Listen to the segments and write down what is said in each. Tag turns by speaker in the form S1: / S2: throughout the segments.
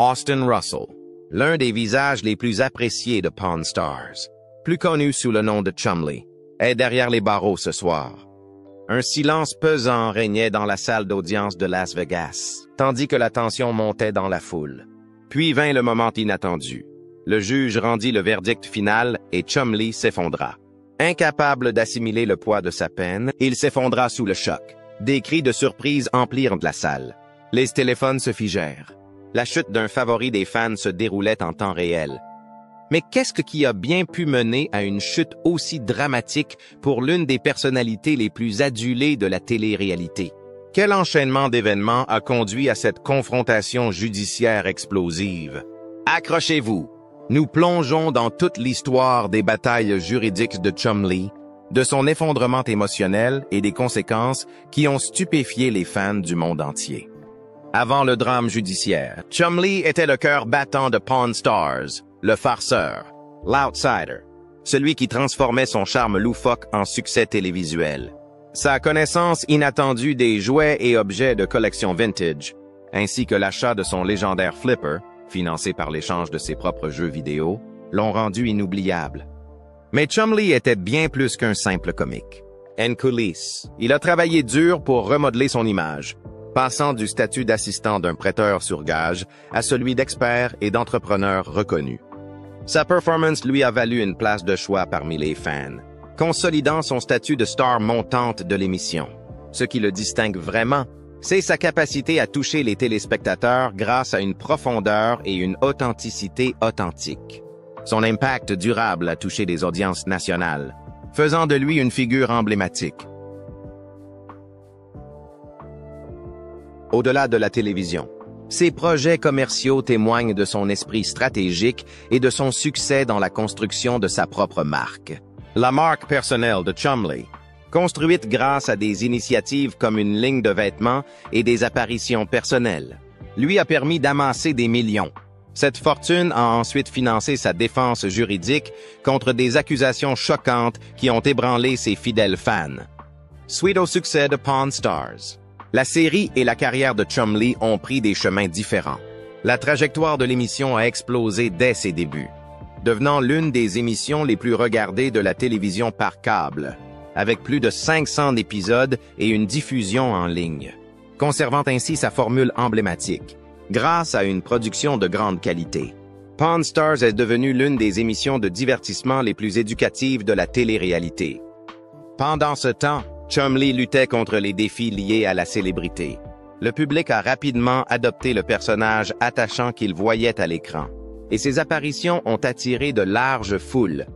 S1: Austin Russell, l'un des visages les plus appréciés de Pawn Stars, plus connu sous le nom de Chumlee, est derrière les barreaux ce soir. Un silence pesant régnait dans la salle d'audience de Las Vegas, tandis que la tension montait dans la foule. Puis vint le moment inattendu. Le juge rendit le verdict final et Chumlee s'effondra. Incapable d'assimiler le poids de sa peine, il s'effondra sous le choc. Des cris de surprise emplirent la salle. Les téléphones se figèrent. La chute d'un favori des fans se déroulait en temps réel. Mais qu'est-ce qui a bien pu mener à une chute aussi dramatique pour l'une des personnalités les plus adulées de la télé-réalité? Quel enchaînement d'événements a conduit à cette confrontation judiciaire explosive? Accrochez-vous! Nous plongeons dans toute l'histoire des batailles juridiques de Chumlee, de son effondrement émotionnel et des conséquences qui ont stupéfié les fans du monde entier. Avant le drame judiciaire, Chumlee était le cœur battant de Pawn Stars, le farceur, l'outsider, celui qui transformait son charme loufoque en succès télévisuel. Sa connaissance inattendue des jouets et objets de collection vintage, ainsi que l'achat de son légendaire flipper, financé par l'échange de ses propres jeux vidéo, l'ont rendu inoubliable. Mais Chumlee était bien plus qu'un simple comique. En coulisses, il a travaillé dur pour remodeler son image, passant du statut d'assistant d'un prêteur sur gage à celui d'expert et d'entrepreneur reconnu. Sa performance lui a valu une place de choix parmi les fans, consolidant son statut de star montante de l'émission. Ce qui le distingue vraiment, c'est sa capacité à toucher les téléspectateurs grâce à une profondeur et une authenticité authentiques. Son impact durable a touché des audiences nationales, faisant de lui une figure emblématique. Au-delà de la télévision, ses projets commerciaux témoignent de son esprit stratégique et de son succès dans la construction de sa propre marque. La marque personnelle de Chumlee, construite grâce à des initiatives comme une ligne de vêtements et des apparitions personnelles, lui a permis d'amasser des millions. Cette fortune a ensuite financé sa défense juridique contre des accusations choquantes qui ont ébranlé ses fidèles fans. Suite au succès de Pawn Stars, la série et la carrière de Chumlee ont pris des chemins différents. La trajectoire de l'émission a explosé dès ses débuts, devenant l'une des émissions les plus regardées de la télévision par câble, avec plus de 500 épisodes et une diffusion en ligne, conservant ainsi sa formule emblématique, grâce à une production de grande qualité. Pawn Stars est devenue l'une des émissions de divertissement les plus éducatives de la télé-réalité. Pendant ce temps, Chumlee luttait contre les défis liés à la célébrité. Le public a rapidement adopté le personnage attachant qu'il voyait à l'écran, et ses apparitions ont attiré de larges foules,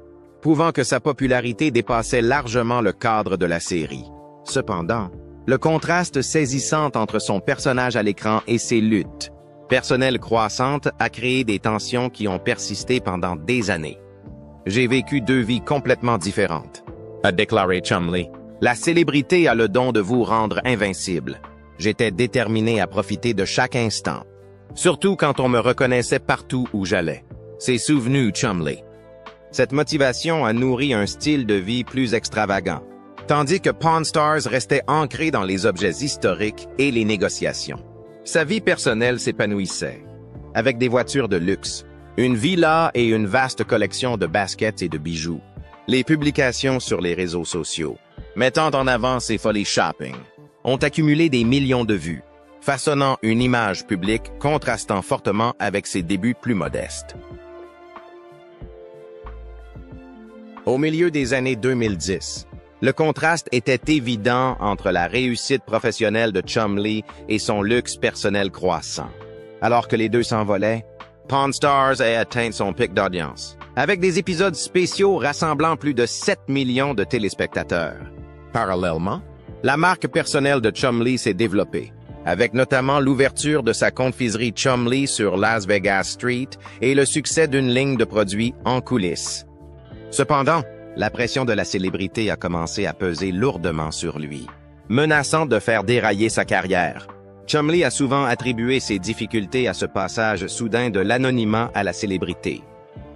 S1: prouvant que sa popularité dépassait largement le cadre de la série. Cependant, le contraste saisissant entre son personnage à l'écran et ses luttes personnelles croissantes a créé des tensions qui ont persisté pendant des années. « J'ai vécu deux vies complètement différentes », a déclaré Chumlee. La célébrité a le don de vous rendre invincible. J'étais déterminé à profiter de chaque instant, surtout quand on me reconnaissait partout où j'allais. C'est souvenu Chumlee. Cette motivation a nourri un style de vie plus extravagant, tandis que Pawn Stars restait ancré dans les objets historiques et les négociations. Sa vie personnelle s'épanouissait, avec des voitures de luxe, une villa et une vaste collection de baskets et de bijoux. Les publications sur les réseaux sociaux, mettant en avant ses folies shopping, ont accumulé des millions de vues, façonnant une image publique contrastant fortement avec ses débuts plus modestes. Au milieu des années 2010, le contraste était évident entre la réussite professionnelle de Chumlee et son luxe personnel croissant. Alors que les deux s'envolaient, Pawn Stars a atteint son pic d'audience, avec des épisodes spéciaux rassemblant plus de 7 millions de téléspectateurs. Parallèlement, la marque personnelle de Chumlee s'est développée, avec notamment l'ouverture de sa confiserie Chumlee sur Las Vegas Street et le succès d'une ligne de produits en coulisses. Cependant, la pression de la célébrité a commencé à peser lourdement sur lui, menaçant de faire dérailler sa carrière. Chumlee a souvent attribué ses difficultés à ce passage soudain de l'anonymat à la célébrité.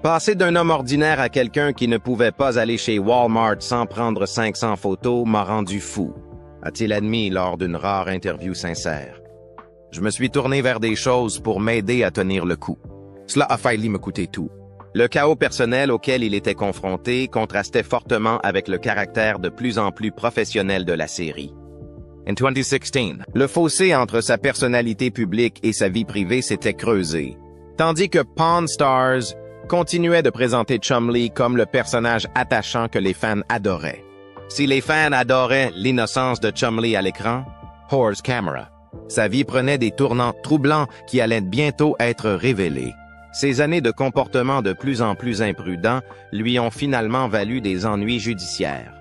S1: Passer d'un homme ordinaire à quelqu'un qui ne pouvait pas aller chez Walmart sans prendre 500 photos m'a rendu fou, a-t-il admis lors d'une rare interview sincère. Je me suis tourné vers des choses pour m'aider à tenir le coup. Cela a failli me coûter tout. Le chaos personnel auquel il était confronté contrastait fortement avec le caractère de plus en plus professionnel de la série. En 2016, le fossé entre sa personnalité publique et sa vie privée s'était creusé, tandis que Pawn Stars continuait de présenter Chumlee comme le personnage attachant que les fans adoraient. Si les fans adoraient l'innocence de Chumlee à l'écran, Whore's Camera, sa vie prenait des tournants troublants qui allaient bientôt être révélés. Ces années de comportement de plus en plus imprudent lui ont finalement valu des ennuis judiciaires.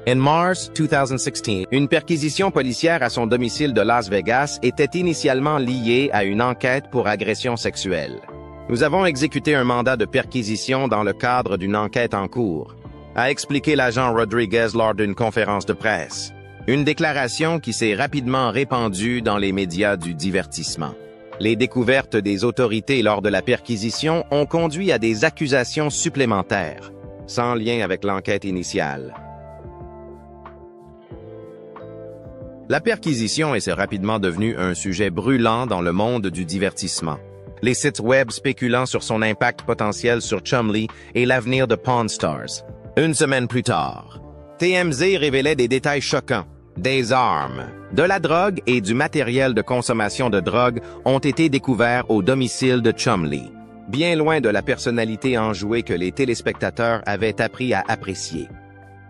S1: En mars 2016, une perquisition policière à son domicile de Las Vegas était initialement liée à une enquête pour agression sexuelle. Nous avons exécuté un mandat de perquisition dans le cadre d'une enquête en cours, a expliqué l'agent Rodriguez lors d'une conférence de presse. Une déclaration qui s'est rapidement répandue dans les médias du divertissement. Les découvertes des autorités lors de la perquisition ont conduit à des accusations supplémentaires, sans lien avec l'enquête initiale. La perquisition est rapidement devenue un sujet brûlant dans le monde du divertissement. Les sites web spéculant sur son impact potentiel sur Chumlee et l'avenir de Pawn Stars. Une semaine plus tard, TMZ révélait des détails choquants. Des armes, de la drogue et du matériel de consommation de drogue ont été découverts au domicile de Chumlee, bien loin de la personnalité enjouée que les téléspectateurs avaient appris à apprécier.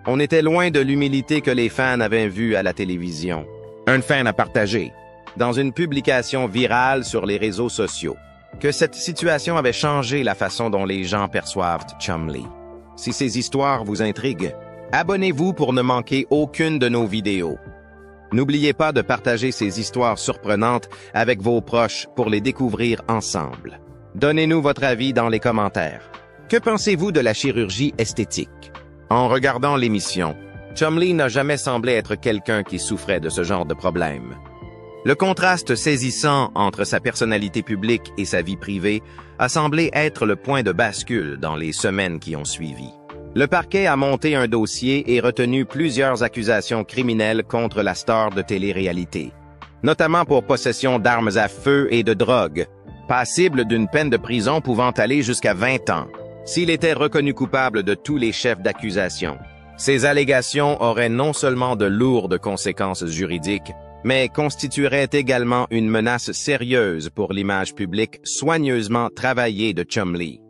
S1: On était loin de l'humilité que les fans avaient vue à la télévision. Un fan a partagé, dans une publication virale sur les réseaux sociaux, que cette situation avait changé la façon dont les gens perçoivent Chumlee. Si ces histoires vous intriguent, abonnez-vous pour ne manquer aucune de nos vidéos. N'oubliez pas de partager ces histoires surprenantes avec vos proches pour les découvrir ensemble. Donnez-nous votre avis dans les commentaires. Que pensez-vous de la chirurgie esthétique? En regardant l'émission, Chumlee n'a jamais semblé être quelqu'un qui souffrait de ce genre de problème. Le contraste saisissant entre sa personnalité publique et sa vie privée a semblé être le point de bascule dans les semaines qui ont suivi. Le parquet a monté un dossier et retenu plusieurs accusations criminelles contre la star de télé-réalité, notamment pour possession d'armes à feu et de drogue, passible d'une peine de prison pouvant aller jusqu'à 20 ans, s'il était reconnu coupable de tous les chefs d'accusation. Ces allégations auraient non seulement de lourdes conséquences juridiques, mais constitueraient également une menace sérieuse pour l'image publique soigneusement travaillée de Chumlee.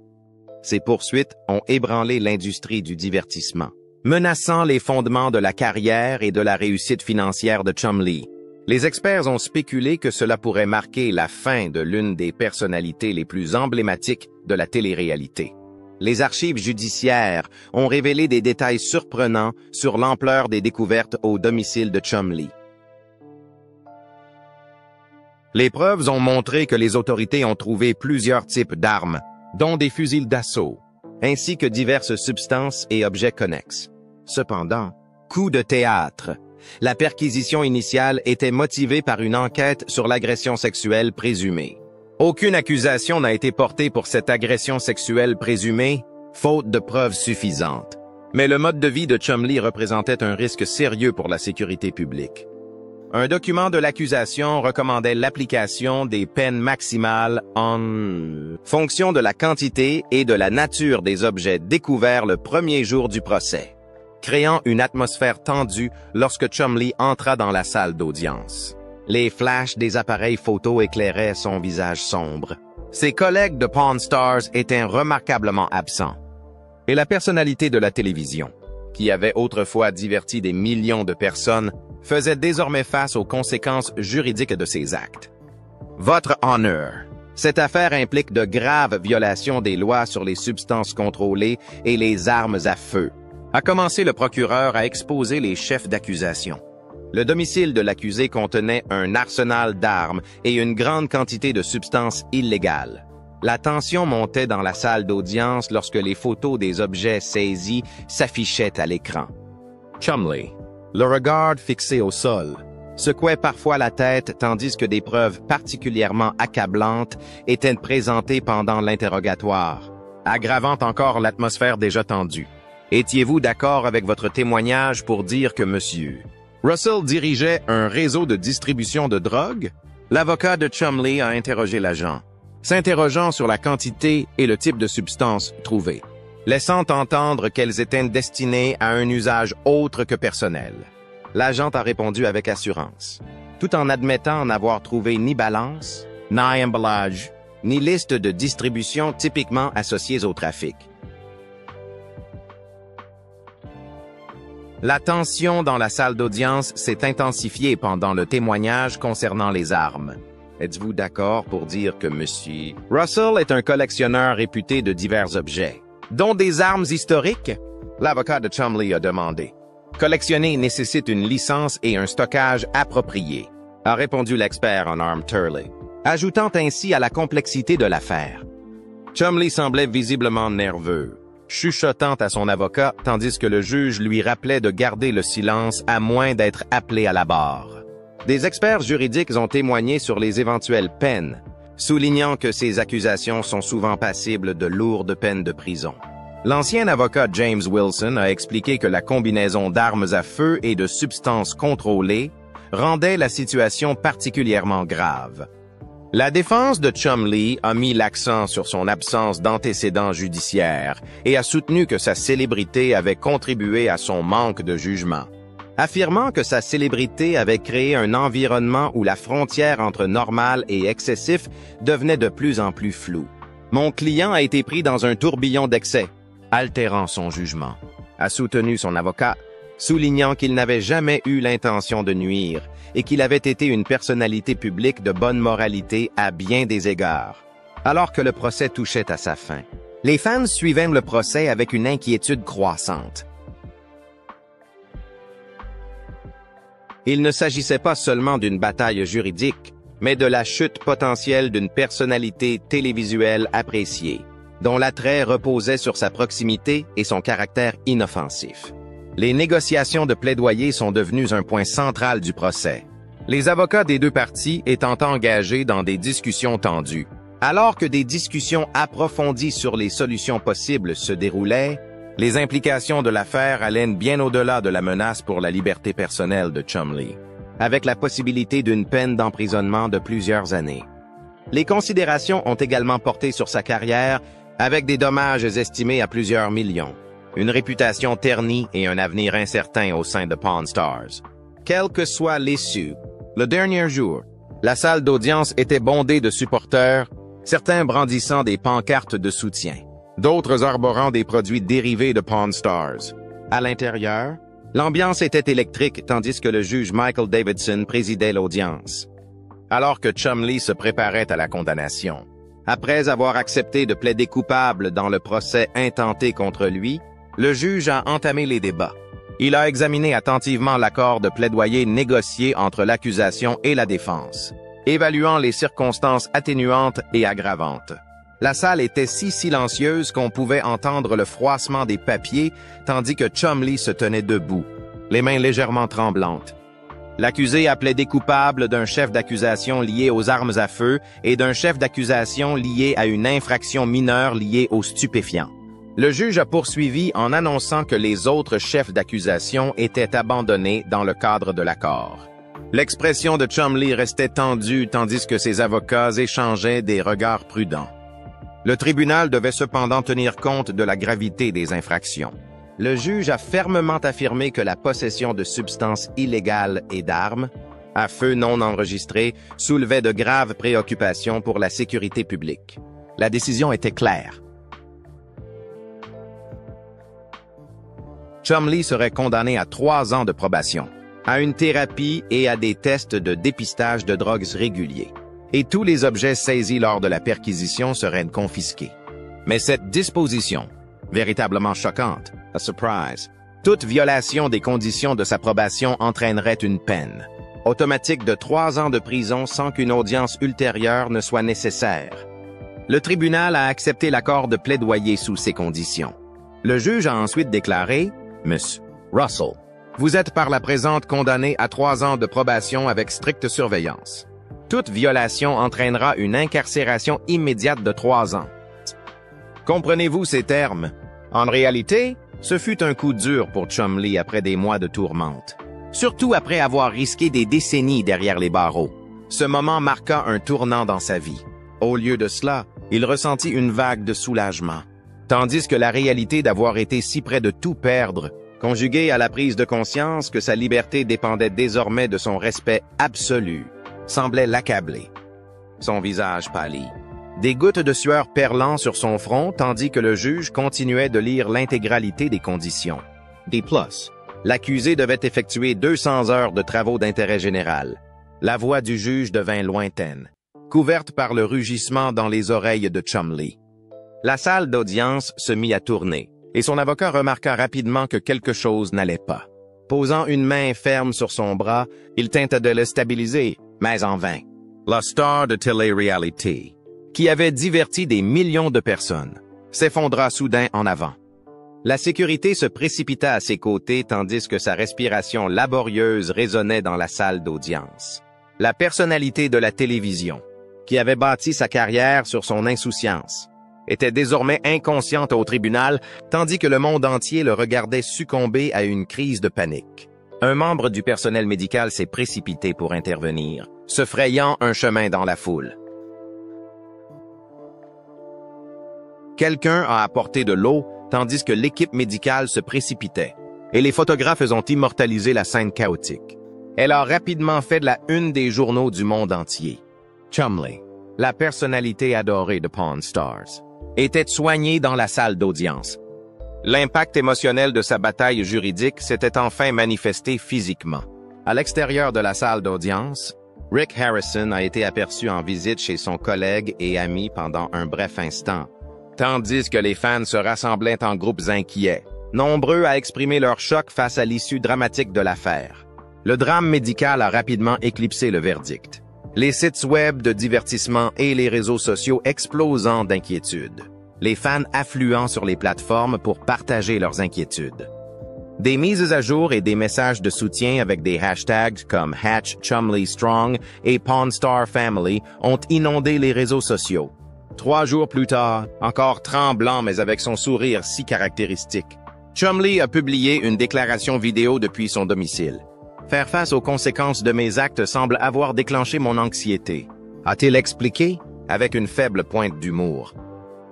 S1: Ces poursuites ont ébranlé l'industrie du divertissement, menaçant les fondements de la carrière et de la réussite financière de Chumlee. Les experts ont spéculé que cela pourrait marquer la fin de l'une des personnalités les plus emblématiques de la télé-réalité. Les archives judiciaires ont révélé des détails surprenants sur l'ampleur des découvertes au domicile de Chumlee. Les preuves ont montré que les autorités ont trouvé plusieurs types d'armes, dont des fusils d'assaut, ainsi que diverses substances et objets connexes. Cependant, coup de théâtre. La perquisition initiale était motivée par une enquête sur l'agression sexuelle présumée. Aucune accusation n'a été portée pour cette agression sexuelle présumée, faute de preuves suffisantes. Mais le mode de vie de Chumlee représentait un risque sérieux pour la sécurité publique. Un document de l'accusation recommandait l'application des peines maximales en fonction de la quantité et de la nature des objets découverts le premier jour du procès, créant une atmosphère tendue lorsque Chumlee entra dans la salle d'audience. Les flashs des appareils photo éclairaient son visage sombre. Ses collègues de Pawn Stars étaient remarquablement absents. Et la personnalité de la télévision, qui avait autrefois diverti des millions de personnes, faisait désormais face aux conséquences juridiques de ses actes. Votre honneur. Cette affaire implique de graves violations des lois sur les substances contrôlées et les armes à feu. A commencé le procureur à exposer les chefs d'accusation. Le domicile de l'accusé contenait un arsenal d'armes et une grande quantité de substances illégales. La tension montait dans la salle d'audience lorsque les photos des objets saisis s'affichaient à l'écran. Chumlee, le regard fixé au sol, secouait parfois la tête tandis que des preuves particulièrement accablantes étaient présentées pendant l'interrogatoire, aggravant encore l'atmosphère déjà tendue. Étiez-vous d'accord avec votre témoignage pour dire que Monsieur Russell dirigeait un réseau de distribution de drogue? L'avocat de Chumlee a interrogé l'agent, s'interrogeant sur la quantité et le type de substances trouvées, laissant entendre qu'elles étaient destinées à un usage autre que personnel. L'agent a répondu avec assurance, tout en admettant n'avoir trouvé ni balance, ni emballage, ni liste de distribution typiquement associées au trafic. La tension dans la salle d'audience s'est intensifiée pendant le témoignage concernant les armes. Êtes-vous d'accord pour dire que Monsieur Russell est un collectionneur réputé de divers objets, dont des armes historiques? L'avocat de Chumlee a demandé. Collectionner nécessite une licence et un stockage approprié, a répondu l'expert en armes Turley, ajoutant ainsi à la complexité de l'affaire. Chumlee semblait visiblement nerveux, chuchotant à son avocat tandis que le juge lui rappelait de garder le silence à moins d'être appelé à la barre. Des experts juridiques ont témoigné sur les éventuelles peines, soulignant que ces accusations sont souvent passibles de lourdes peines de prison. L'ancien avocat James Wilson a expliqué que la combinaison d'armes à feu et de substances contrôlées rendait la situation particulièrement grave. La défense de Chumlee a mis l'accent sur son absence d'antécédents judiciaires et a soutenu que sa célébrité avait contribué à son manque de jugement, affirmant que sa célébrité avait créé un environnement où la frontière entre normal et excessif devenait de plus en plus floue. Mon client a été pris dans un tourbillon d'excès, altérant son jugement, a soutenu son avocat, soulignant qu'il n'avait jamais eu l'intention de nuire et qu'il avait été une personnalité publique de bonne moralité à bien des égards. Alors que le procès touchait à sa fin, les fans suivaient le procès avec une inquiétude croissante. Il ne s'agissait pas seulement d'une bataille juridique, mais de la chute potentielle d'une personnalité télévisuelle appréciée, dont l'attrait reposait sur sa proximité et son caractère inoffensif. Les négociations de plaidoyer sont devenues un point central du procès, les avocats des deux parties étant engagés dans des discussions tendues. Alors que des discussions approfondies sur les solutions possibles se déroulaient, les implications de l'affaire allaient bien au-delà de la menace pour la liberté personnelle de Chumlee, avec la possibilité d'une peine d'emprisonnement de plusieurs années. Les considérations ont également porté sur sa carrière, avec des dommages estimés à plusieurs millions, une réputation ternie et un avenir incertain au sein de Pawn Stars. Quelle que soit l'issue, le dernier jour, la salle d'audience était bondée de supporters, certains brandissant des pancartes de soutien, d'autres arborant des produits dérivés de Pawn Stars. À l'intérieur, l'ambiance était électrique tandis que le juge Michael Davidson présidait l'audience. Alors que Chumlee se préparait à la condamnation, après avoir accepté de plaider coupable dans le procès intenté contre lui, le juge a entamé les débats. Il a examiné attentivement l'accord de plaidoyer négocié entre l'accusation et la défense, évaluant les circonstances atténuantes et aggravantes. La salle était si silencieuse qu'on pouvait entendre le froissement des papiers tandis que Chumlee se tenait debout, les mains légèrement tremblantes. L'accusé a plaidé coupable d'un chef d'accusation lié aux armes à feu et d'un chef d'accusation lié à une infraction mineure liée aux stupéfiants. Le juge a poursuivi en annonçant que les autres chefs d'accusation étaient abandonnés dans le cadre de l'accord. L'expression de Chumlee restait tendue tandis que ses avocats échangeaient des regards prudents. Le tribunal devait cependant tenir compte de la gravité des infractions. Le juge a fermement affirmé que la possession de substances illégales et d'armes, à feu non enregistrées, soulevait de graves préoccupations pour la sécurité publique. La décision était claire. Chumlee serait condamné à 3 ans de probation, à une thérapie et à des tests de dépistage de drogues réguliers. Et tous les objets saisis lors de la perquisition seraient confisqués. Mais cette disposition, véritablement choquante, a surprise, toute violation des conditions de sa probation entraînerait une peine automatique de 3 ans de prison sans qu'une audience ultérieure ne soit nécessaire. Le tribunal a accepté l'accord de plaidoyer sous ces conditions. Le juge a ensuite déclaré « Monsieur Russell, vous êtes par la présente condamné à 3 ans de probation avec stricte surveillance. Toute violation entraînera une incarcération immédiate de 3 ans. » Comprenez-vous ces termes? En réalité, ce fut un coup dur pour Chumlee après des mois de tourmente, surtout après avoir risqué des décennies derrière les barreaux. Ce moment marqua un tournant dans sa vie. Au lieu de cela, il ressentit une vague de soulagement. Tandis que la réalité d'avoir été si près de tout perdre, conjuguée à la prise de conscience que sa liberté dépendait désormais de son respect absolu, semblait l'accabler. Son visage pâlit. Des gouttes de sueur perlant sur son front tandis que le juge continuait de lire l'intégralité des conditions. D+. L'accusé devait effectuer 200 heures de travaux d'intérêt général. La voix du juge devint lointaine, couverte par le rugissement dans les oreilles de Chumlee. La salle d'audience se mit à tourner, et son avocat remarqua rapidement que quelque chose n'allait pas. Posant une main ferme sur son bras, il tenta de le stabiliser, mais en vain. La star de télé-réalité, qui avait diverti des millions de personnes, s'effondra soudain en avant. La sécurité se précipita à ses côtés tandis que sa respiration laborieuse résonnait dans la salle d'audience. La personnalité de la télévision, qui avait bâti sa carrière sur son insouciance, était désormais inconsciente au tribunal, tandis que le monde entier le regardait succomber à une crise de panique. Un membre du personnel médical s'est précipité pour intervenir, se frayant un chemin dans la foule. Quelqu'un a apporté de l'eau, tandis que l'équipe médicale se précipitait, et les photographes ont immortalisé la scène chaotique. Elle a rapidement fait de la une des journaux du monde entier. Chumlee, la personnalité adorée de Pawn Stars, était soigné dans la salle d'audience. L'impact émotionnel de sa bataille juridique s'était enfin manifesté physiquement. À l'extérieur de la salle d'audience, Rick Harrison a été aperçu en visite chez son collègue et ami pendant un bref instant, tandis que les fans se rassemblaient en groupes inquiets, nombreux à exprimer leur choc face à l'issue dramatique de l'affaire. Le drame médical a rapidement éclipsé le verdict. Les sites web de divertissement et les réseaux sociaux explosant d'inquiétude. Les fans affluant sur les plateformes pour partager leurs inquiétudes. Des mises à jour et des messages de soutien avec des hashtags comme #ChumleeStrong et PawnStarFamily ont inondé les réseaux sociaux. 3 jours plus tard, encore tremblant mais avec son sourire si caractéristique, Chumlee a publié une déclaration vidéo depuis son domicile. Faire face aux conséquences de mes actes semble avoir déclenché mon anxiété, a-t-il expliqué avec une faible pointe d'humour.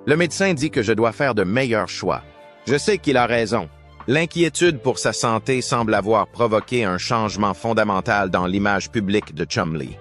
S1: Le médecin dit que je dois faire de meilleurs choix. Je sais qu'il a raison. L'inquiétude pour sa santé semble avoir provoqué un changement fondamental dans l'image publique de Chumlee.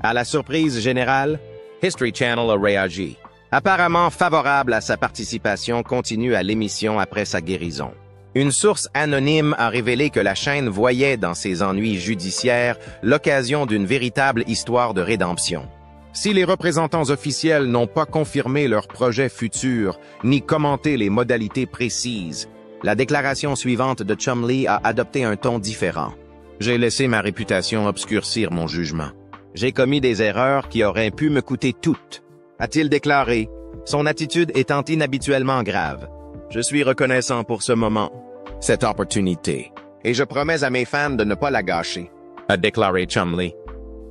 S1: À la surprise générale, History Channel a réagi, apparemment favorable à sa participation continue à l'émission après sa guérison. Une source anonyme a révélé que la chaîne voyait dans ses ennuis judiciaires l'occasion d'une véritable histoire de rédemption. Si les représentants officiels n'ont pas confirmé leur projet futur ni commenté les modalités précises, la déclaration suivante de Chumlee a adopté un ton différent. J'ai laissé ma réputation obscurcir mon jugement. J'ai commis des erreurs qui auraient pu me coûter toutes, a-t-il déclaré, son attitude étant inhabituellement grave. Je suis reconnaissant pour ce moment, cette opportunité, et je promets à mes fans de ne pas la gâcher, a déclaré Chumlee.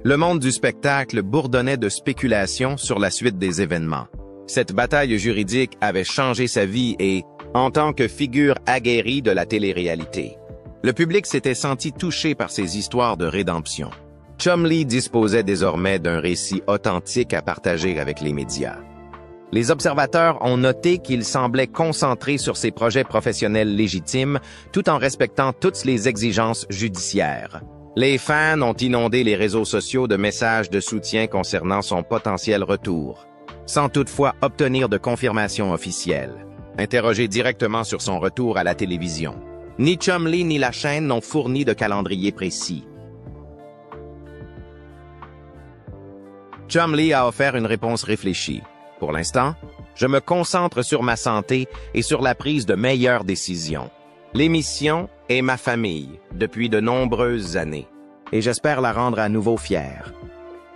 S1: Le monde du spectacle bourdonnait de spéculations sur la suite des événements. Cette bataille juridique avait changé sa vie et, en tant que figure aguerrie de la télé-réalité, le public s'était senti touché par ces histoires de rédemption. Chumlee disposait désormais d'un récit authentique à partager avec les médias. Les observateurs ont noté qu'il semblait concentré sur ses projets professionnels légitimes tout en respectant toutes les exigences judiciaires. Les fans ont inondé les réseaux sociaux de messages de soutien concernant son potentiel retour, sans toutefois obtenir de confirmation officielle. Interrogé directement sur son retour à la télévision, ni Chumlee ni la chaîne n'ont fourni de calendrier précis. Chumlee a offert une réponse réfléchie. Pour l'instant, je me concentre sur ma santé et sur la prise de meilleures décisions. L'émission est ma famille depuis de nombreuses années, et j'espère la rendre à nouveau fière.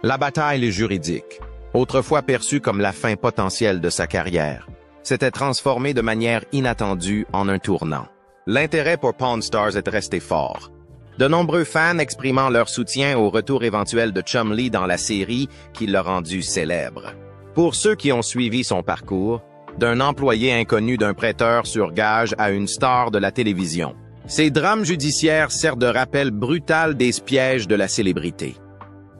S1: La bataille juridique, autrefois perçue comme la fin potentielle de sa carrière, s'était transformée de manière inattendue en un tournant. L'intérêt pour Pawn Stars est resté fort. De nombreux fans exprimant leur soutien au retour éventuel de Chumlee dans la série qui l'a rendu célèbre. Pour ceux qui ont suivi son parcours, d'un employé inconnu d'un prêteur sur gage à une star de la télévision, Ces drames judiciaires servent de rappel brutal des pièges de la célébrité.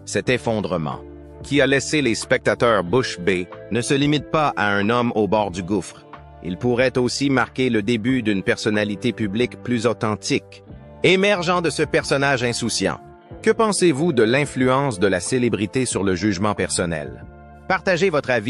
S1: Cet effondrement, qui a laissé les spectateurs bouche bée, ne se limite pas à un homme au bord du gouffre. Il pourrait aussi marquer le début d'une personnalité publique plus authentique, émergeant de ce personnage insouciant. Que pensez-vous de l'influence de la célébrité sur le jugement personnel? Partagez votre avis.